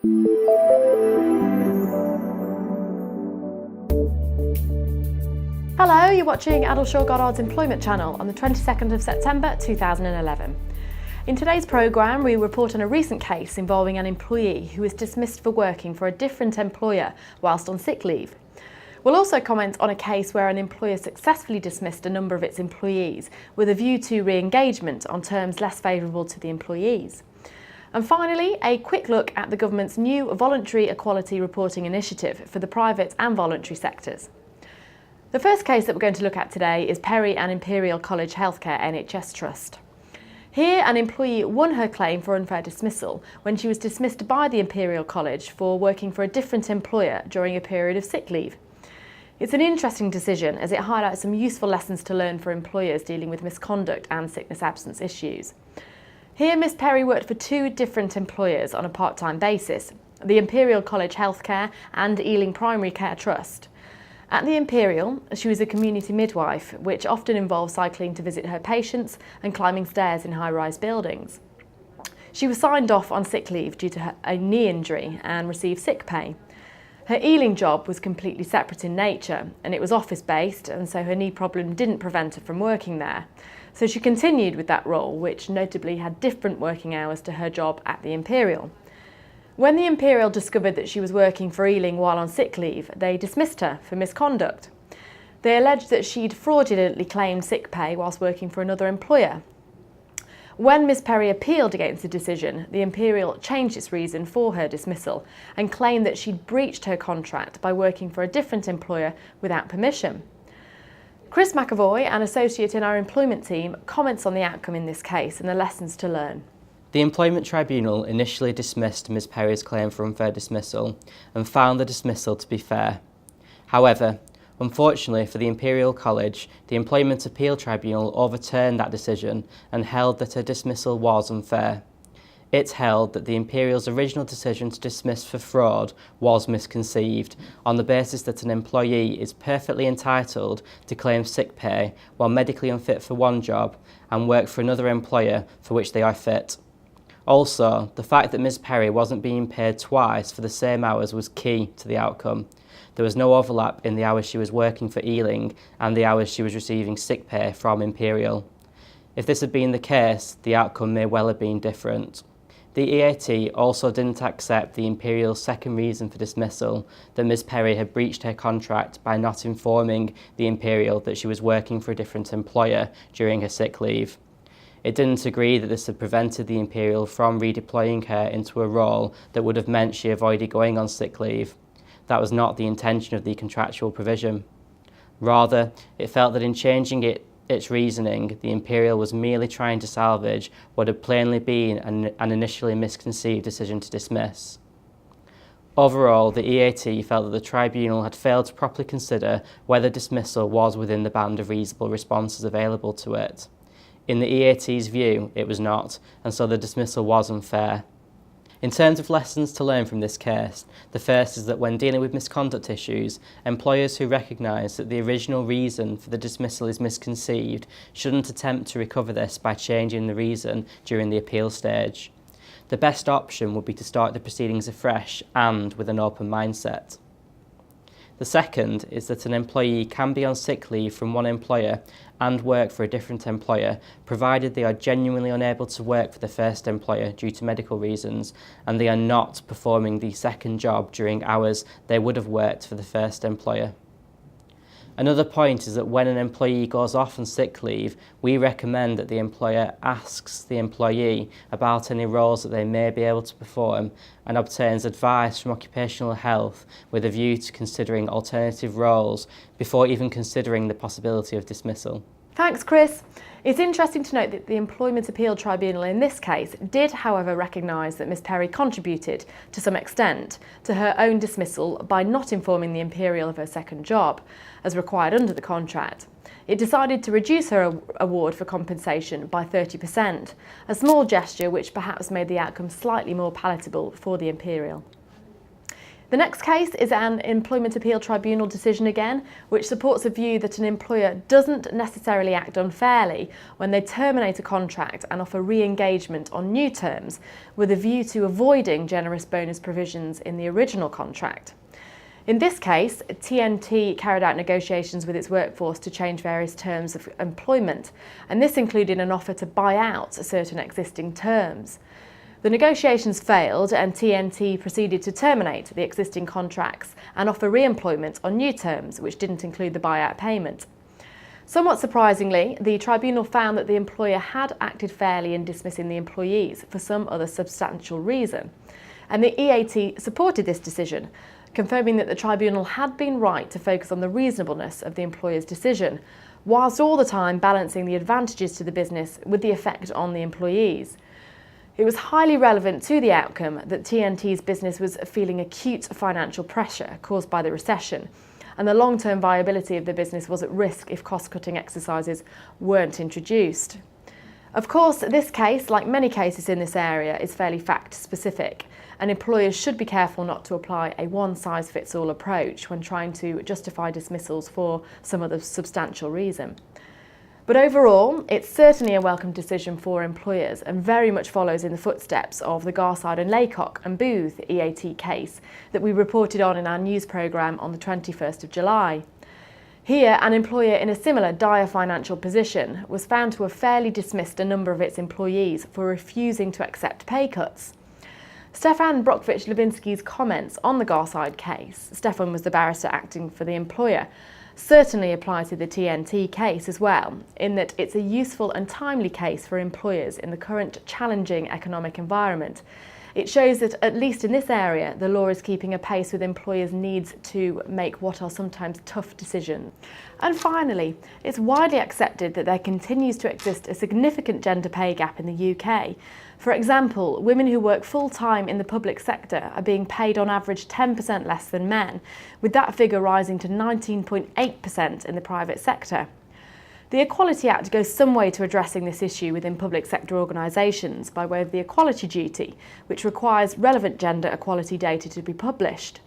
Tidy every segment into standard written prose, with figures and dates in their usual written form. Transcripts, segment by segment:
Hello, you're watching Addleshaw Goddard's Employment Channel on the 22nd of September 2011. In today's programme, we report on a recent case involving an employee who was dismissed for working for a different employer whilst on sick leave. We'll also comment on a case where an employer successfully dismissed a number of its employees with a view to re-engagement on terms less favourable to the employees. And finally, a quick look at the government's new Voluntary Equality Reporting Initiative for the private and voluntary sectors. The first case that we're going to look at today is Perry and Imperial College Healthcare NHS Trust. Here, an employee won her claim for unfair dismissal when she was dismissed by the Imperial College for working for a different employer during a period of sick leave. It's an interesting decision as it highlights some useful lessons to learn for employers dealing with misconduct and sickness absence issues. Here, Miss Perry worked for two different employers on a part-time basis, the Imperial College Healthcare and Ealing Primary Care Trust. At the Imperial, she was a community midwife, which often involved cycling to visit her patients and climbing stairs in high-rise buildings. She was signed off on sick leave due to a knee injury and received sick pay. Her Ealing job was completely separate in nature, and it was office-based, and so her knee problem didn't prevent her from working there. So she continued with that role, which notably had different working hours to her job at the Imperial. When the Imperial discovered that she was working for Ealing while on sick leave, they dismissed her for misconduct. They alleged that she'd fraudulently claimed sick pay whilst working for another employer. When Miss Perry appealed against the decision, the Imperial changed its reason for her dismissal and claimed that she'd breached her contract by working for a different employer without permission. Chris McAvoy, an associate in our employment team, comments on the outcome in this case and the lessons to learn. The Employment Tribunal initially dismissed Ms Perry's claim for unfair dismissal and found the dismissal to be fair. However, unfortunately for the Imperial College, the Employment Appeal Tribunal overturned that decision and held that her dismissal was unfair. It held that the Imperial's original decision to dismiss for fraud was misconceived on the basis that an employee is perfectly entitled to claim sick pay while medically unfit for one job and work for another employer for which they are fit. Also, the fact that Ms Perry wasn't being paid twice for the same hours was key to the outcome. There was no overlap in the hours she was working for Ealing and the hours she was receiving sick pay from Imperial. If this had been the case, the outcome may well have been different. The EAT also didn't accept the Imperial's second reason for dismissal, that Ms Perry had breached her contract by not informing the Imperial that she was working for a different employer during her sick leave. It didn't agree that this had prevented the Imperial from redeploying her into a role that would have meant she avoided going on sick leave. That was not the intention of the contractual provision. Rather, it felt that in changing its reasoning, the Imperial was merely trying to salvage what had plainly been an initially misconceived decision to dismiss. Overall, the EAT felt that the tribunal had failed to properly consider whether dismissal was within the band of reasonable responses available to it. In the EAT's view, it was not, and so the dismissal was unfair. In terms of lessons to learn from this case, the first is that when dealing with misconduct issues, employers who recognise that the original reason for the dismissal is misconceived shouldn't attempt to recover this by changing the reason during the appeal stage. The best option would be to start the proceedings afresh and with an open mindset. The second is that an employee can be on sick leave from one employer and work for a different employer, provided they are genuinely unable to work for the first employer due to medical reasons, and they are not performing the second job during hours they would have worked for the first employer. Another point is that when an employee goes off on sick leave, we recommend that the employer asks the employee about any roles that they may be able to perform and obtains advice from occupational health with a view to considering alternative roles before even considering the possibility of dismissal. Thanks, Chris. It's interesting to note that the Employment Appeal Tribunal in this case did, however, recognise that Ms Perry contributed, to some extent, to her own dismissal by not informing the Imperial of her second job, as required under the contract. It decided to reduce her award for compensation by 30%, a small gesture which perhaps made the outcome slightly more palatable for the Imperial. The next case is an Employment Appeal Tribunal decision again, which supports a view that an employer doesn't necessarily act unfairly when they terminate a contract and offer re-engagement on new terms, with a view to avoiding generous bonus provisions in the original contract. In this case, TNT carried out negotiations with its workforce to change various terms of employment, and this included an offer to buy out certain existing terms. The negotiations failed and TNT proceeded to terminate the existing contracts and offer re-employment on new terms, which didn't include the buyout payment. Somewhat surprisingly, the tribunal found that the employer had acted fairly in dismissing the employees for some other substantial reason, and the EAT supported this decision, confirming that the tribunal had been right to focus on the reasonableness of the employer's decision, whilst all the time balancing the advantages to the business with the effect on the employees. It was highly relevant to the outcome that TNT's business was feeling acute financial pressure caused by the recession, and the long-term viability of the business was at risk if cost-cutting exercises weren't introduced. Of course, this case, like many cases in this area, is fairly fact-specific, and employers should be careful not to apply a one-size-fits-all approach when trying to justify dismissals for some other substantial reason. But overall, it's certainly a welcome decision for employers and very much follows in the footsteps of the Garside and Laycock and Booth EAT case that we reported on in our news programme on the 21st of July. Here, an employer in a similar dire financial position was found to have fairly dismissed a number of its employees for refusing to accept pay cuts. Stefan Brokvich-Levinsky's comments on the Garside case, Stefan was the barrister acting for the employer, certainly apply to the TNT case as well, in that it's a useful and timely case for employers in the current challenging economic environment. It shows that, at least in this area, the law is keeping a pace with employers' needs to make what are sometimes tough decisions. And finally, it's widely accepted that there continues to exist a significant gender pay gap in the UK. For example, women who work full-time in the public sector are being paid on average 10% less than men, with that figure rising to 19.8% in the private sector. The Equality Act goes some way to addressing this issue within public sector organisations by way of the Equality Duty, which requires relevant gender equality data to be published.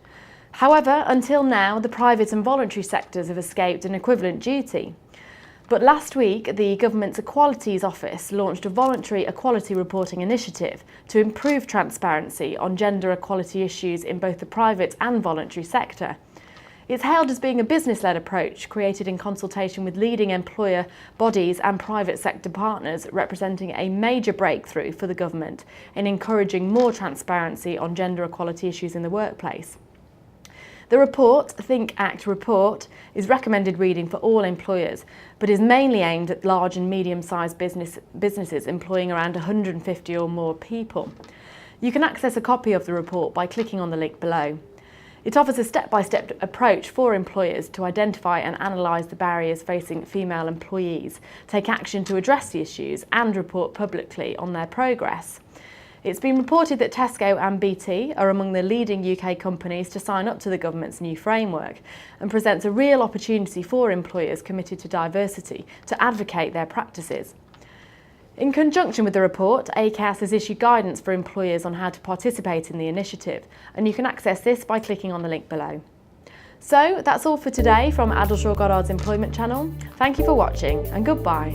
However, until now, the private and voluntary sectors have escaped an equivalent duty. But last week, the Government's Equalities Office launched a voluntary equality reporting initiative to improve transparency on gender equality issues in both the private and voluntary sector. It's hailed as being a business-led approach created in consultation with leading employer bodies and private sector partners, representing a major breakthrough for the government in encouraging more transparency on gender equality issues in the workplace. The report, Think Act Report, is recommended reading for all employers, but is mainly aimed at large and medium-sized businesses employing around 150 or more people. You can access a copy of the report by clicking on the link below. It offers a step-by-step approach for employers to identify and analyse the barriers facing female employees, take action to address the issues and report publicly on their progress. It's been reported that Tesco and BT are among the leading UK companies to sign up to the government's new framework and presents a real opportunity for employers committed to diversity to advocate their practices. In conjunction with the report, ACAS has issued guidance for employers on how to participate in the initiative, and you can access this by clicking on the link below. So that's all for today from Addleshaw Goddard's Employment Channel. Thank you for watching and goodbye.